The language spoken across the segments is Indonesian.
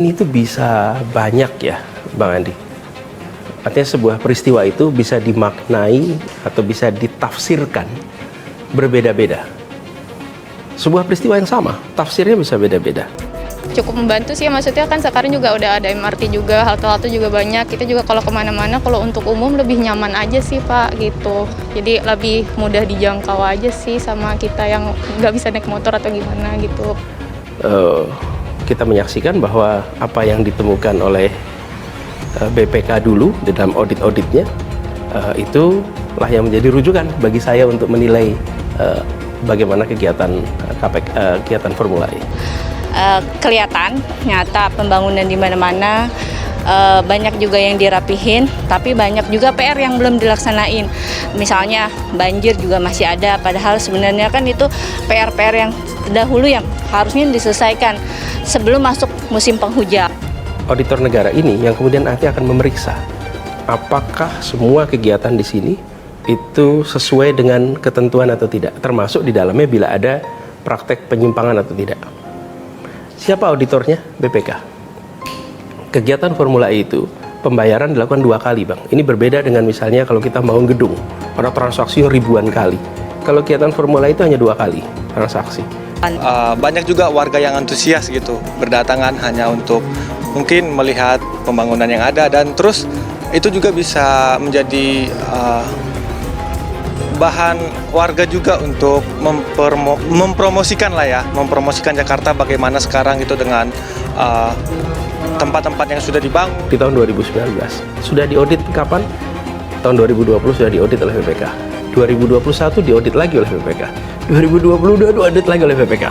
Ini tuh bisa banyak ya, Bang Andi. Artinya sebuah peristiwa itu bisa dimaknai atau bisa ditafsirkan berbeda-beda. Sebuah peristiwa yang sama, tafsirnya bisa beda-beda. Cukup membantu sih, maksudnya kan sekarang juga udah ada MRT juga, halte-halte juga banyak. Kita juga kalau kemana-mana, kalau untuk umum lebih nyaman aja sih Pak, gitu. Jadi lebih mudah dijangkau aja sih sama kita yang nggak bisa naik motor atau gimana gitu. Kita menyaksikan bahwa apa yang ditemukan oleh BPK dulu di dalam audit-auditnya, itulah yang menjadi rujukan bagi saya untuk menilai bagaimana kegiatan kegiatan Formula E. Kelihatan nyata pembangunan di mana-mana, banyak juga yang dirapihin, tapi banyak juga PR yang belum dilaksanain. Misalnya banjir juga masih ada, padahal sebenarnya kan itu PR-PR yang terdahulu yang harusnya diselesaikan sebelum masuk musim penghujan. Auditor negara ini yang kemudian nanti akan memeriksa apakah semua kegiatan di sini itu sesuai dengan ketentuan atau tidak, termasuk di dalamnya bila ada praktek penyimpangan atau tidak. Siapa auditornya? BPK. Kegiatan Formula E itu pembayaran dilakukan 2 kali, Bang. Ini berbeda dengan misalnya kalau kita bangun gedung, ada transaksi ribuan kali. Kalau kegiatan Formula E itu hanya 2 kali transaksi. Banyak juga warga yang antusias gitu, berdatangan hanya untuk mungkin melihat pembangunan yang ada, dan terus itu juga bisa menjadi bahan warga juga untuk mempromosikan Jakarta bagaimana sekarang gitu dengan tempat-tempat yang sudah dibangun. Di tahun 2019 sudah diaudit kapan? Tahun 2020 sudah diaudit oleh BPK. 2021 diaudit lagi oleh BPK. 2022 diaudit lagi oleh BPK.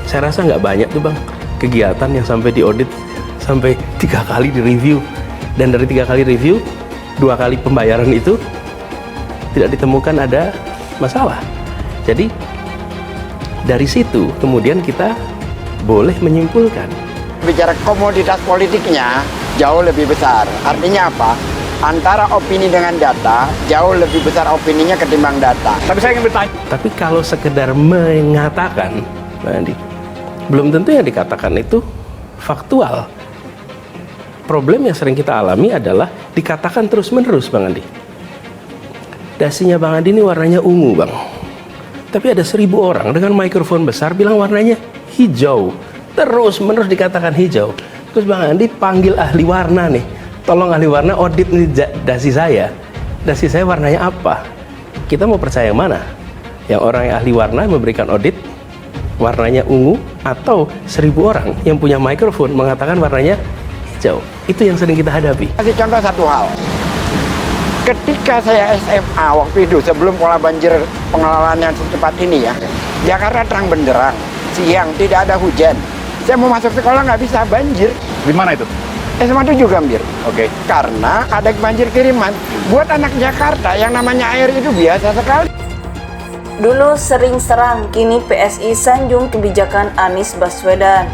Saya rasa nggak banyak tuh Bang kegiatan yang sampai diaudit sampai 3 kali direview, dan dari 3 kali review 2 kali pembayaran itu tidak ditemukan ada masalah. Jadi dari situ kemudian kita boleh menyimpulkan. Bicara komoditas politiknya jauh lebih besar. Artinya apa? Antara opini dengan data, jauh lebih besar opininya ketimbang data. Tapi saya ingin bertanya. Tapi kalau sekedar mengatakan, Bang Andi, belum tentu yang dikatakan itu faktual. Problem yang sering kita alami adalah dikatakan terus-menerus, Bang Andi. Dasinya Bang Andi ini warnanya ungu, Bang. Tapi ada 1000 orang dengan mikrofon besar bilang warnanya hijau. Terus-menerus dikatakan hijau. Terus Bang Andi panggil ahli warna nih. Tolong ahli warna audit nih dasi saya. Dasi saya warnanya apa? Kita mau percaya yang mana? Yang orang yang ahli warna memberikan audit warnanya ungu, atau 1000 orang yang punya mikrofon mengatakan warnanya hijau? Itu yang sering kita hadapi. Kasih contoh satu hal. Ketika saya SMA waktu itu, sebelum pola banjir pengelolaan yang secepat ini ya, Jakarta terang benderang, siang tidak ada hujan. Saya mau masuk sekolah nggak bisa, banjir. Di mana itu? SMA 7 Gambir. Oke. Karena ada banjir kiriman. Buat anak Jakarta yang namanya air itu biasa sekali. Dulu sering serang, kini PSI sanjung kebijakan Anies Baswedan.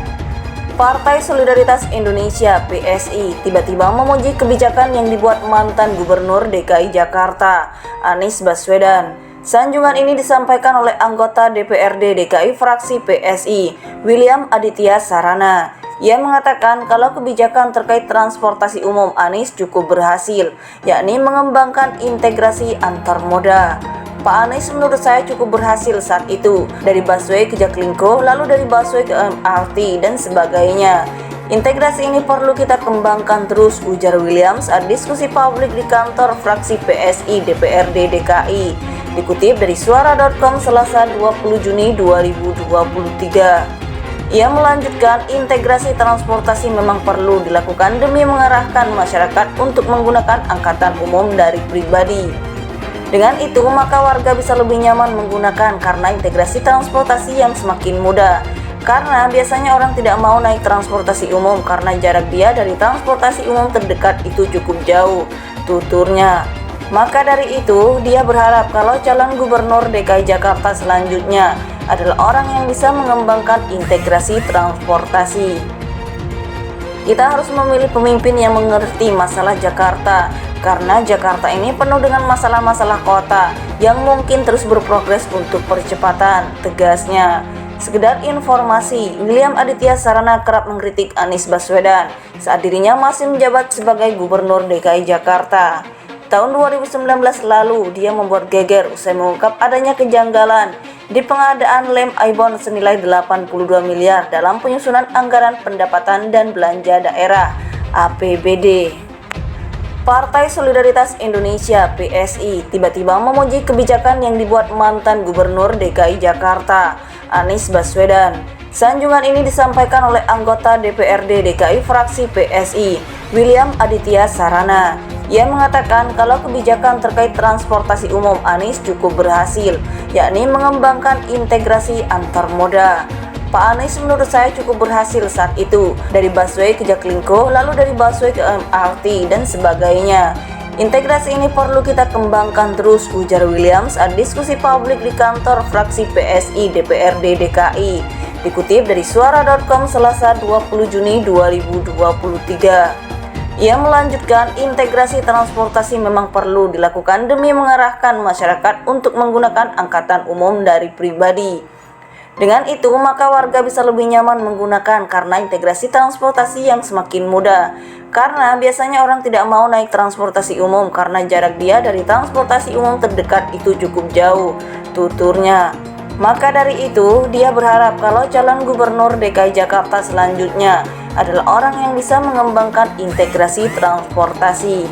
Partai Solidaritas Indonesia (PSI) tiba-tiba memuji kebijakan yang dibuat mantan Gubernur DKI Jakarta, Anies Baswedan. Sanjungan ini disampaikan oleh anggota DPRD DKI fraksi PSI, William Aditya Sarana. Ia mengatakan kalau kebijakan terkait transportasi umum Anies cukup berhasil, yakni mengembangkan integrasi antar moda. Pak Anies menurut saya cukup berhasil saat itu, dari busway ke Jaklingko, lalu dari busway ke MRT dan sebagainya. Integrasi ini perlu kita kembangkan terus, ujar William saat diskusi publik di kantor fraksi PSI DPRD DKI. Dikutip dari suara.com Selasa 20 Juni 2023. Ia melanjutkan, integrasi transportasi memang perlu dilakukan demi mengarahkan masyarakat untuk menggunakan angkutan umum dari pribadi. Dengan itu, maka warga bisa lebih nyaman menggunakan karena integrasi transportasi yang semakin mudah. Karena biasanya orang tidak mau naik transportasi umum karena jarak dia dari transportasi umum terdekat itu cukup jauh, tuturnya. Maka dari itu, dia berharap kalau calon gubernur DKI Jakarta selanjutnya adalah orang yang bisa mengembangkan integrasi transportasi. Kita harus memilih pemimpin yang mengerti masalah Jakarta, karena Jakarta ini penuh dengan masalah-masalah kota yang mungkin terus berprogres untuk percepatan, tegasnya. Sekedar informasi, William Aditya Sarana kerap mengkritik Anies Baswedan saat dirinya masih menjabat sebagai Gubernur DKI Jakarta. Tahun 2019 lalu, dia membuat geger usai mengungkap adanya kejanggalan di pengadaan lem Aibon senilai 82 miliar dalam penyusunan anggaran pendapatan dan belanja daerah (APBD). Partai Solidaritas Indonesia (PSI) tiba-tiba memuji kebijakan yang dibuat mantan Gubernur DKI Jakarta, Anies Baswedan. Sanjungan ini disampaikan oleh anggota DPRD DKI fraksi PSI, William Aditya Sarana. Ia mengatakan kalau kebijakan terkait transportasi umum Anies cukup berhasil, yakni mengembangkan integrasi antar moda. Pak Anies menurut saya cukup berhasil saat itu, dari busway ke Jaklingko, lalu dari busway ke MRT, dan sebagainya. Integrasi ini perlu kita kembangkan terus, ujar William saat diskusi publik di kantor fraksi PSI DPRD DKI. Dikutip dari suara.com Selasa 20 Juni 2023. Ia melanjutkan, integrasi transportasi memang perlu dilakukan demi mengarahkan masyarakat untuk menggunakan angkutan umum dari pribadi. Dengan itu, maka warga bisa lebih nyaman menggunakan karena integrasi transportasi yang semakin mudah. Karena biasanya orang tidak mau naik transportasi umum karena jarak dia dari transportasi umum terdekat itu cukup jauh, tuturnya. Maka dari itu, dia berharap kalau calon gubernur DKI Jakarta selanjutnya adalah orang yang bisa mengembangkan integrasi transportasi.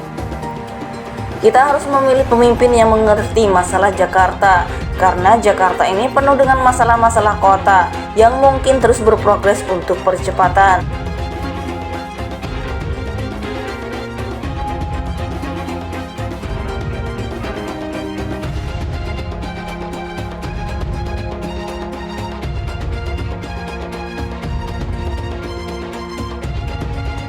Kita harus memilih pemimpin yang mengerti masalah Jakarta, karena Jakarta ini penuh dengan masalah-masalah kota yang mungkin terus berprogres untuk percepatan.